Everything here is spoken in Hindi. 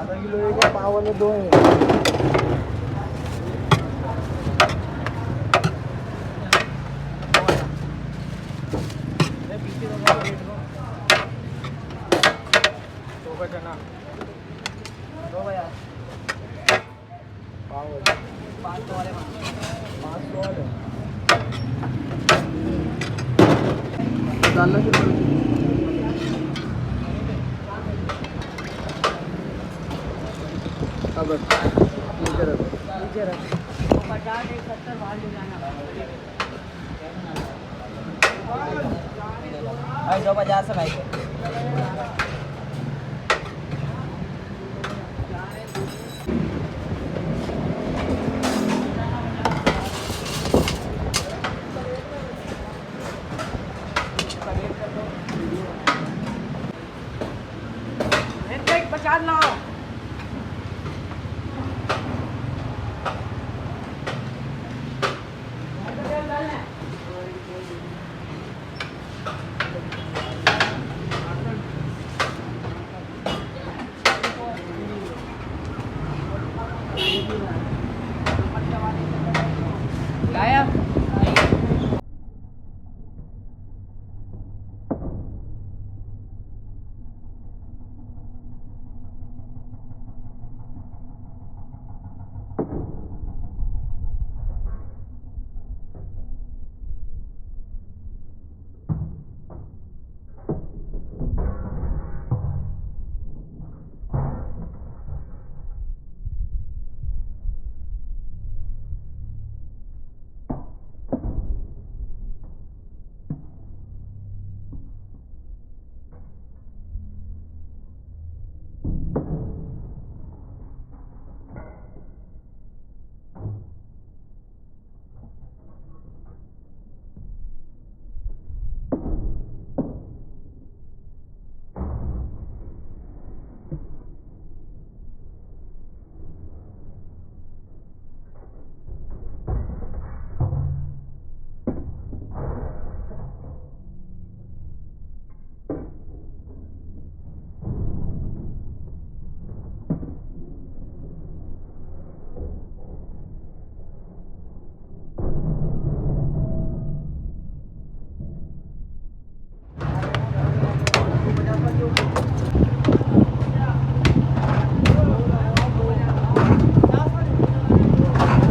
आधा किलो एक है, पाव वाले दो हैं। चना दो भैया, पाव वाले 500 वाले 500 वाले डालना शुरू करो। अब नीचे रखो, नीचे रखो। 50 170 बाहर ले जाना। भाई 250 से भाई बचा लो।